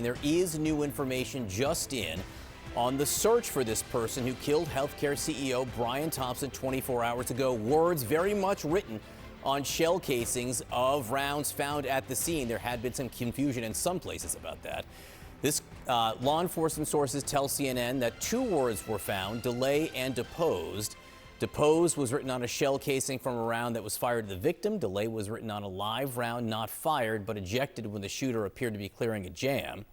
And there is new information just in on the search for this person who killed healthcare CEO Brian Thompson 24 hours ago. Words very much written on shell casings of rounds found at the scene. There had been some confusion in some places about that. This law enforcement sources tell CNN that two words were found: delay and deposed. Deposed was written on a shell casing from a round that was fired at the victim. Delay was written on a live round not fired but ejected when the shooter appeared to be clearing a jam.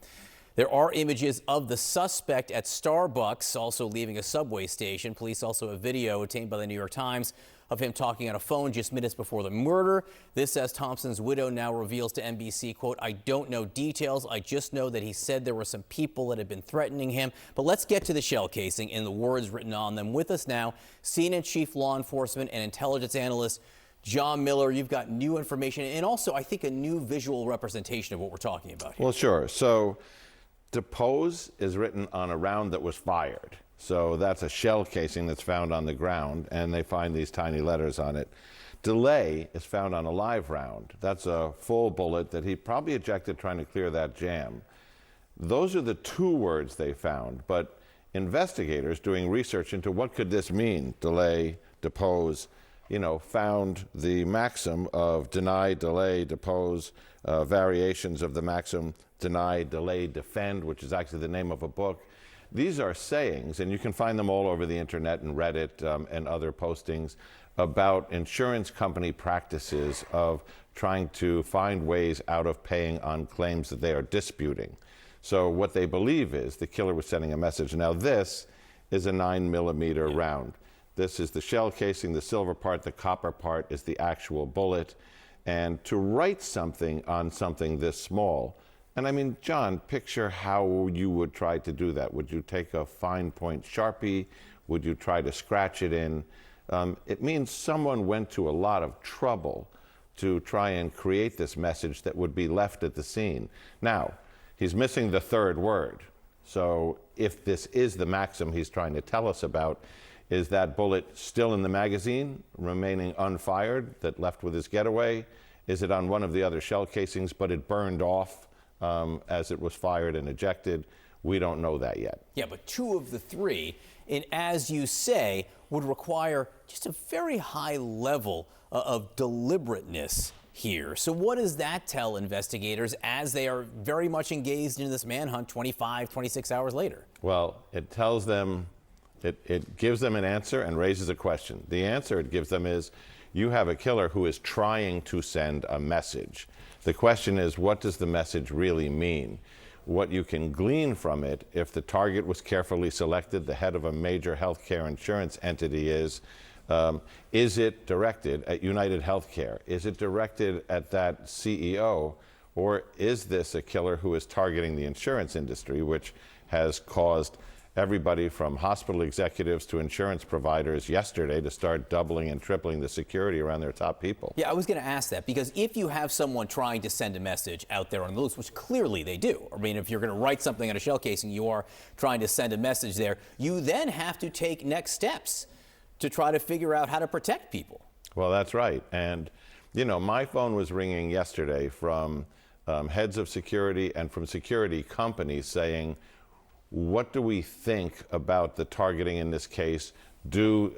There are images of the suspect at Starbucks, also leaving a subway station. Police also have video obtained by the New York Times of him talking on a phone just minutes before the murder. This, as Thompson's widow now reveals to NBC, quote, "I don't know details. I just know that he said there were some people that had been threatening him." But let's get to the shell casing and the words written on them. With us now, CNN chief law enforcement and intelligence analyst John Miller. You've got new information and also, I think, a new visual representation of what we're talking about here. Well, sure. So depose is written on a round that was fired. So that's a shell casing that's found on the ground, and they find these tiny letters on it. Delay is found on a live round. That's a full bullet that he probably ejected trying to clear that jam. Those are the two words they found, but investigators doing research into what could this mean, delay, depose, found the maxim of deny, delay, depose, variations of the maxim deny, delay, defend, which is actually the name of a book. These are sayings, and you can find them all over the internet and Reddit and other postings about insurance company practices of trying to find ways out of paying on claims that they are disputing. So what they believe is the killer was sending a message. Now this is a 9mm round. This is the shell casing, the silver part, the copper part is the actual bullet. And to write something on something this small, and I mean, John, picture how you would try to do that. Would you take a fine point Sharpie? Would you try to scratch it in? It means someone went to a lot of trouble to try and create this message that would be left at the scene. Now, he's missing the third word. So if this is the maxim he's trying to tell us about, is that bullet still in the magazine, remaining unfired, that left with his getaway? Is it on one of the other shell casings, but it burned off as it was fired and ejected? We don't know that yet. Yeah, but two of the three, and as you say, would require just a very high level of deliberateness here. So what does that tell investigators as they are very much engaged in this manhunt 25, 26 hours later? Well, it tells them, it gives them an answer and raises a question. The answer it gives them is, you have a killer who is trying to send a message. The question is, what does the message really mean? What you can glean from it, if the target was carefully selected, the head of a major healthcare insurance entity is it directed at United Healthcare? Is it directed at that CEO? Or is this a killer who is targeting the insurance industry, which has caused everybody from hospital executives to insurance providers yesterday to start doubling and tripling the security around their top people? Yeah, I was going to ask that, because if you have someone trying to send a message out there on the loose, which clearly they do, I mean, if you're going to write something on a shell casing, you are trying to send a message there, you then have to take next steps to try to figure out how to protect people. Well, that's right. And, my phone was ringing yesterday from heads of security and from security companies saying, what do we think about the targeting in this case? Do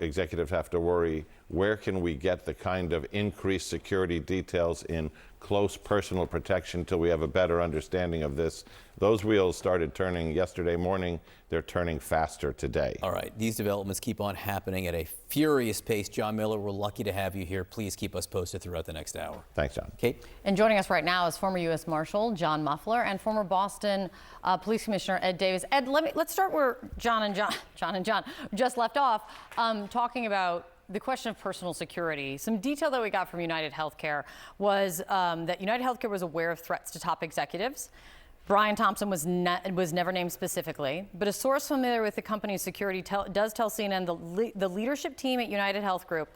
executives have to worry? Where can we get the kind of increased security details in close personal protection till we have a better understanding of this? Those wheels started turning yesterday morning. They're turning faster today. All right. These developments keep on happening at a furious pace. John Miller, we're lucky to have you here. Please keep us posted throughout the next hour. Thanks, John. Kate? And joining us right now is former U.S. Marshal John Muffler and former Boston Police Commissioner Ed Davis. Ed, let's start where John and John just left off, talking about the question of personal security. Some detail that we got from United Healthcare was that United Healthcare was aware of threats to top executives. Brian Thompson was never named specifically, but a source familiar with the company's security does tell CNN the leadership team at United Health Group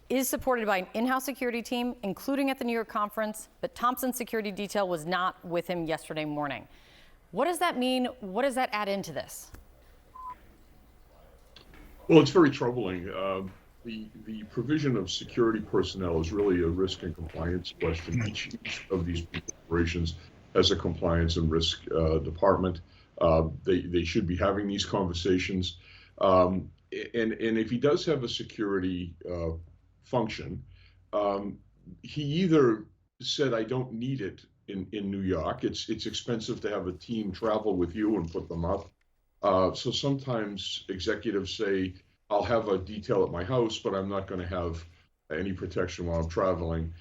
is supported by an in-house security team, including at the New York conference, but Thompson's security detail was not with him yesterday morning. What does that mean? What does that add into this? Well, it's very troubling. The provision of security personnel is really a risk and compliance question. Each of these operations as a compliance and risk department. They should be having these conversations. And if he does have a security function, he either said, I don't need it in New York. It's expensive to have a team travel with you and put them up. So sometimes executives say, I'll have a detail at my house, but I'm not going to have any protection while I'm traveling,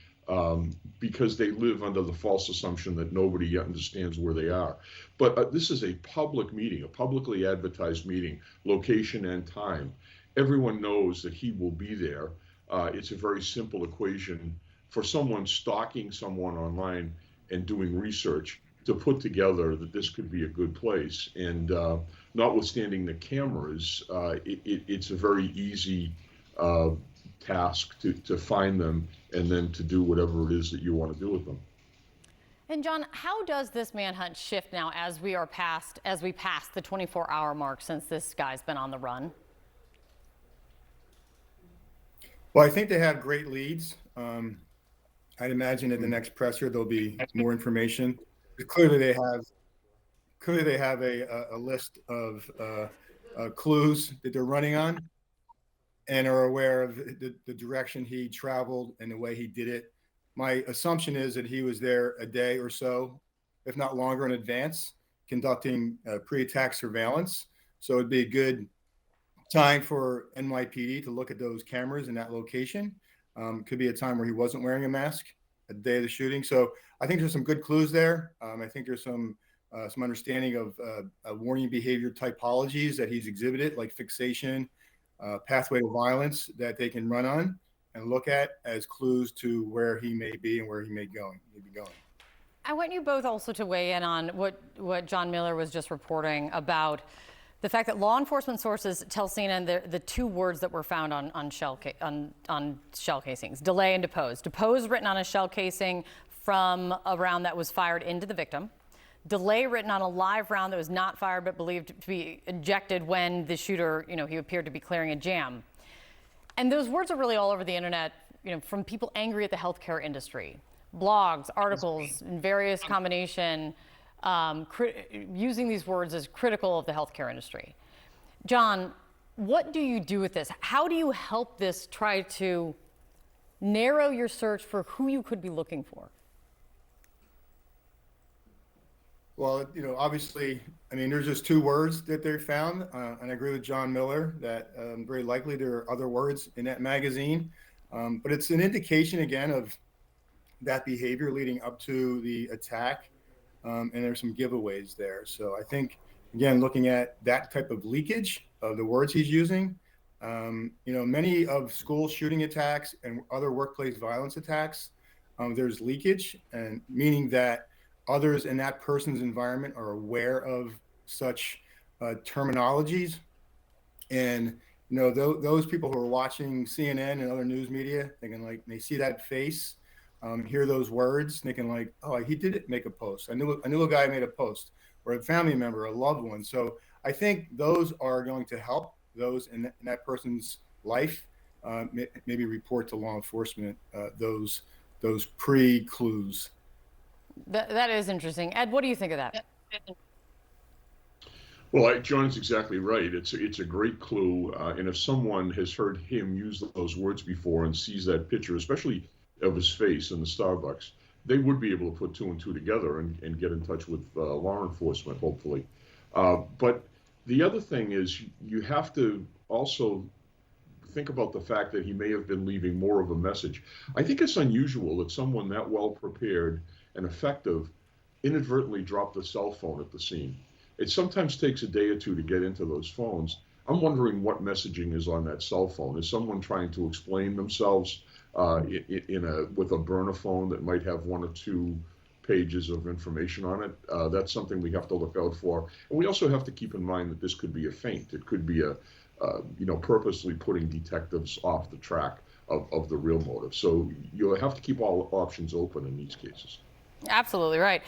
because they live under the false assumption that nobody understands where they are. But this is a public meeting, a publicly advertised meeting, location and time. Everyone knows that he will be there. It's a very simple equation for someone stalking someone online and doing research to put together that this could be a good place. And notwithstanding the cameras, it's a very easy task to find them and then to do whatever it is that you want to do with them. And John, how does this manhunt shift now as we pass the 24-hour mark since this guy's been on the run? Well, I think they have great leads. I'd imagine at the next presser there'll be more information. Clearly, they have a list of clues that they're running on, and are aware of the direction he traveled and the way he did it. My assumption is that he was there a day or so, if not longer, in advance, conducting pre-attack surveillance. So it'd be a good time for NYPD to look at those cameras in that location. Could be a time where he wasn't wearing a mask, a day of the shooting. So I think there's some good clues there. I think there's some understanding of warning behavior typologies that he's exhibited, like fixation, pathway to violence, that they can run on and look at as clues to where he may be and where he may be going. I want you both also to weigh in on what John Miller was just reporting about the fact that law enforcement sources tell CNN the two words that were found on shell casings: delay and depose. Depose written on a shell casing from a round that was fired into the victim. Delay written on a live round that was not fired but believed to be ejected when the shooter, he appeared to be clearing a jam. And those words are really all over the internet, from people angry at the healthcare industry. Blogs, articles in various combination, using these words as critical of the healthcare industry. John, what do you do with this? How do you help this try to narrow your search for who you could be looking for? Well, obviously, there's just two words that they found, and I agree with John Miller that very likely there are other words in that magazine, but it's an indication, again, of that behavior leading up to the attack, and there's some giveaways there. So I think, again, looking at that type of leakage of the words he's using, many of school shooting attacks and other workplace violence attacks, there's leakage, and meaning that others in that person's environment are aware of such terminologies. And, those people who are watching CNN and other news media, thinking they see that face, hear those words, thinking oh, he did make a post. I knew a guy made a post, or a family member, a loved one. So I think those are going to help those in that person's life, maybe report to law enforcement those pre-clues. That is interesting. Ed, what do you think of that? Well, John's exactly right. It's a great clue. And if someone has heard him use those words before and sees that picture, especially of his face in the Starbucks, they would be able to put two and two together and get in touch with law enforcement, hopefully. But the other thing is you have to also think about the fact that he may have been leaving more of a message. I think it's unusual that someone that well prepared and effective inadvertently dropped a cell phone at the scene. It sometimes takes a day or two to get into those phones. I'm wondering what messaging is on that cell phone. Is someone trying to explain themselves with a burner phone that might have one or two pages of information on it? That's something we have to look out for. And we also have to keep in mind that this could be a feint. It could be purposely putting detectives off the track of the real motive. So you'll have to keep all options open in these cases. Absolutely right.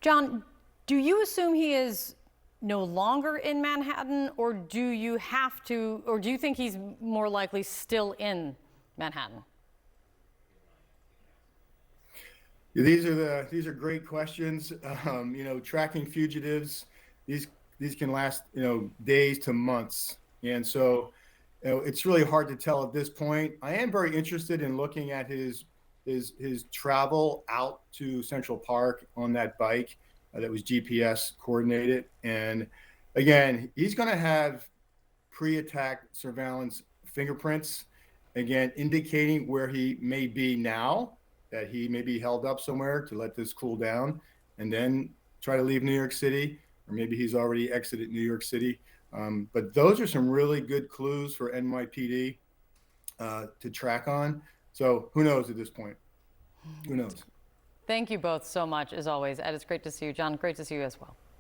John, do you assume he is no longer in Manhattan, or do you think he's more likely still in Manhattan? These are great questions. Tracking fugitives, these can last days to months, and so it's really hard to tell at this point. I am very interested in looking at his travel out to Central Park on that bike that was GPS coordinated, and again, he's going to have pre-attack surveillance fingerprints, again indicating where he may be now, that he may be held up somewhere to let this cool down and then try to leave New York City, or maybe he's already exited New York City. But those are some really good clues for NYPD to track on. So who knows at this point? Who knows? Thank you both so much, as always. Ed, it's great to see you. John, great to see you as well.